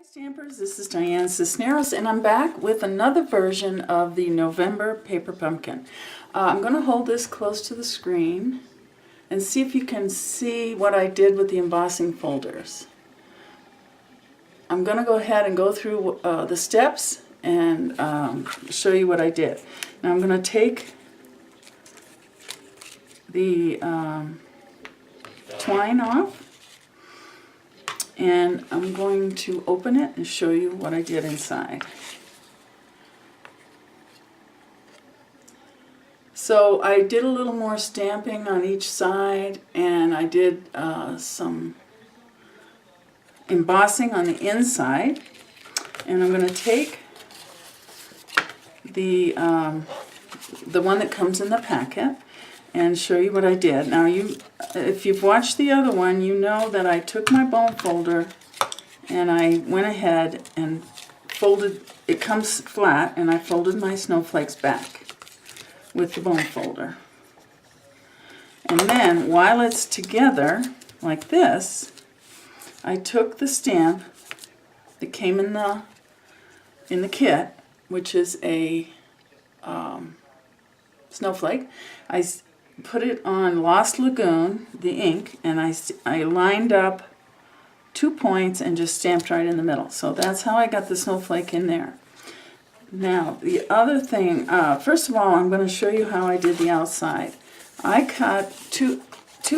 Hi Stampers, this is Diane Cisneros and I'm back with another version of the November Paper Pumpkin. I'm going to hold this close to the screen and see if you can see what I did with the embossing folders. I'm going to go ahead and go through the steps and show you what I did. Now I'm going to take the twine off. And I'm going to open it and show you what I did inside. So I did a little more stamping on each side, and I did some embossing on the inside. And I'm going to take the one that comes in the packet and show you what I did. Now, if you've watched the other one, you know that I took my bone folder and I went ahead and folded, it comes flat, and I folded my snowflakes back with the bone folder. And then, while it's together, like this, I took the stamp that came in the kit, which is a snowflake. I put it on Lost Lagoon, the ink, and I lined up 2 points and just stamped right in the middle. So that's how I got the snowflake in there. Now, the other thing, first of all, I'm going to show you how I did the outside. I cut two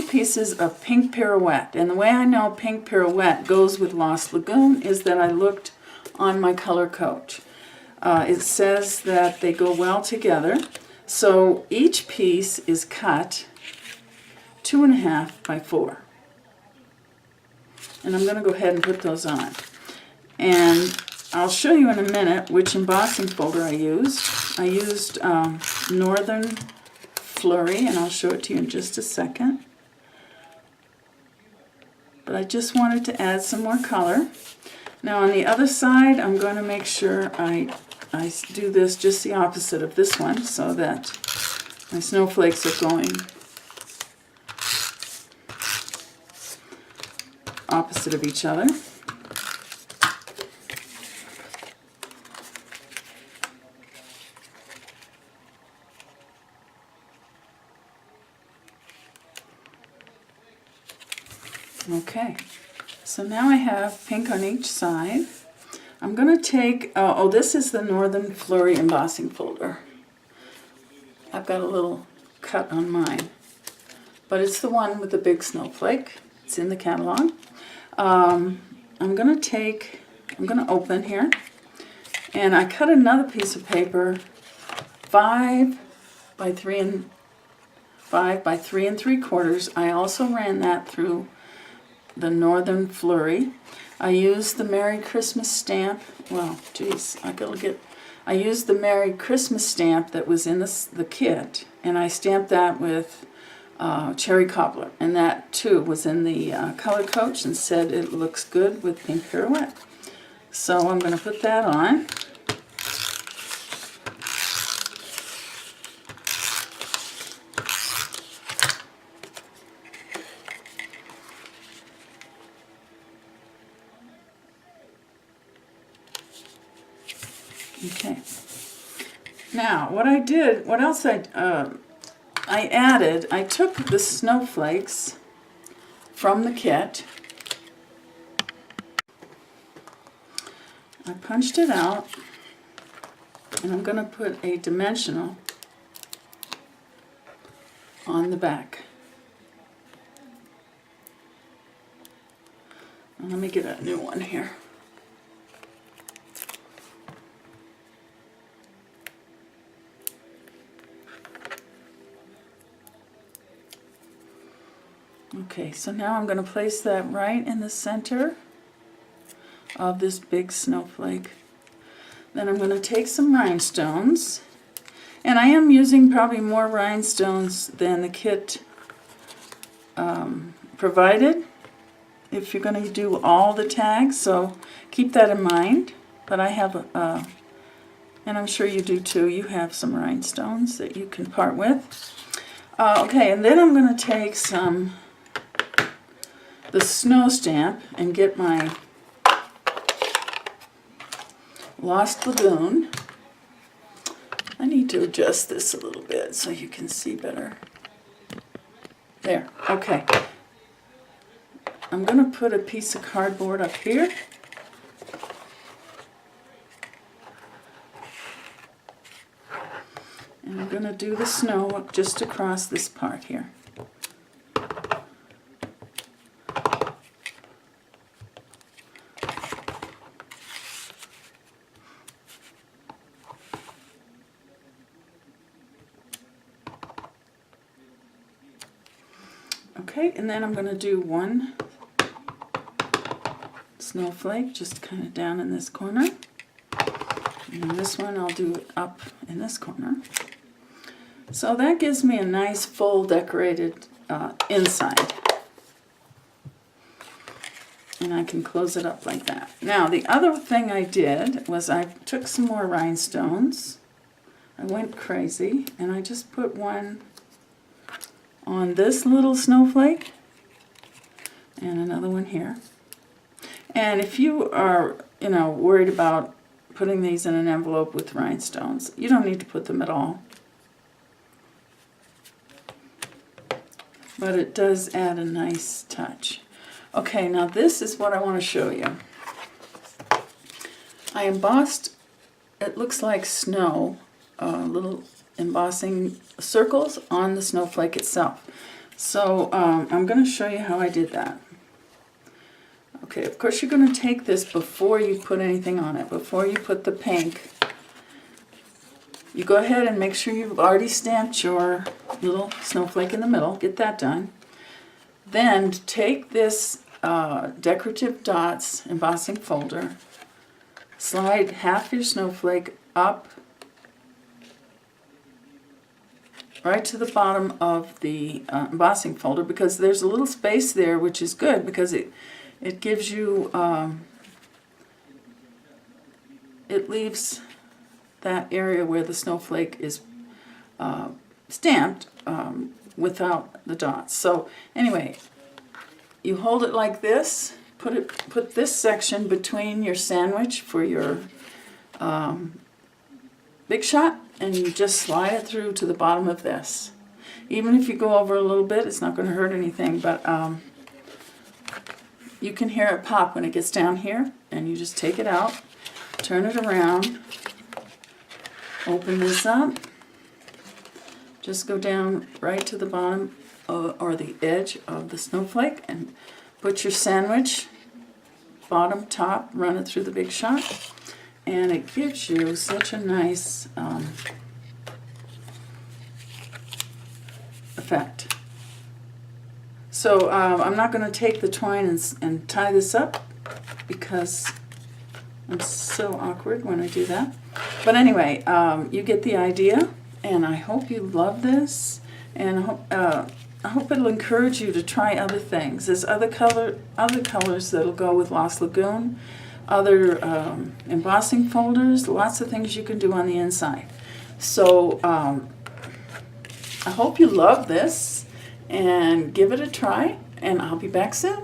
pieces of Pink Pirouette, and the way I know Pink Pirouette goes with Lost Lagoon is that I looked on my color coach. It says that they go well together. So each piece is cut 2.5 by 4. And I'm going to go ahead and put those on. And I'll show you in a minute which embossing folder I used. I used Northern Flurry, and I'll show it to you in just a second. But I just wanted to add some more color. Now on the other side, I'm going to make sure I do this just the opposite of this one, so that my snowflakes are going opposite of each other. Okay, so now I have pink on each side. I'm going to take, this is the Northern Flurry embossing folder. I've got a little cut on mine, but it's the one with the big snowflake. It's in the catalog. I'm going to open here, and I cut another piece of paper 5 by 3 3/4. I also ran that through the Northern Flurry. I used the Merry Christmas stamp. Well, geez, I used the Merry Christmas stamp that was in the kit, and I stamped that with cherry cobbler, and that too was in the color coach and said it looks good with Pink Pirouette. So I'm going to put that on. Okay. Now, what else I added, I took the snowflakes from the kit. I punched it out, and I'm going to put a dimensional on the back. Now, let me get a new one here. Okay, so now I'm going to place that right in the center of this big snowflake. Then I'm going to take some rhinestones, and I am using probably more rhinestones than the kit provided if you're going to do all the tags, so keep that in mind. But I have, and I'm sure you do too, you have some rhinestones that you can part with. Okay, and then I'm going to take the snow stamp and get my Lost Lagoon. I need to adjust this a little bit so you can see better. There, okay. I'm going to put a piece of cardboard up here. And I'm going to do the snow just across this part here. Okay, and then I'm going to do one snowflake just kind of down in this corner. And this one I'll do it up in this corner. So that gives me a nice full decorated inside. And I can close it up like that. Now the other thing I did was I took some more rhinestones. I went crazy and I just put one on this little snowflake and another one here. And if you are, worried about putting these in an envelope with rhinestones, you don't need to put them at all. But it does add a nice touch. Okay, now this is what I want to show you. I embossed, it looks like snow, little embossing circles on the snowflake itself. So I'm going to show you how I did that. Okay, of course you're going to take this before you put anything on it, before you put the pink. You go ahead and make sure you've already stamped your little snowflake in the middle. Get that done. Then take this decorative dots embossing folder, slide half your snowflake up right to the bottom of the embossing folder, because there's a little space there, which is good because it gives you, it leaves that area where the snowflake is stamped without the dots. So anyway, you hold it like this, put this section between your sandwich for your big shot, and you just slide it through to the bottom of this. Even if you go over a little bit, it's not going to hurt anything, but you can hear it pop when it gets down here, and you just take it out, turn it around, open this up, just go down right to the bottom or the edge of the snowflake and put your sandwich, bottom, top, run it through the big shot, and it gives you such a nice effect. So I'm not going to take the twine and tie this up because I'm so awkward when I do that. But anyway, you get the idea, and I hope you love this, and I hope it'll encourage you to try other things. There's other colors that'll go with Lost Lagoon, other embossing folders, lots of things you can do on the inside. So I hope you love this and give it a try, and I'll be back soon.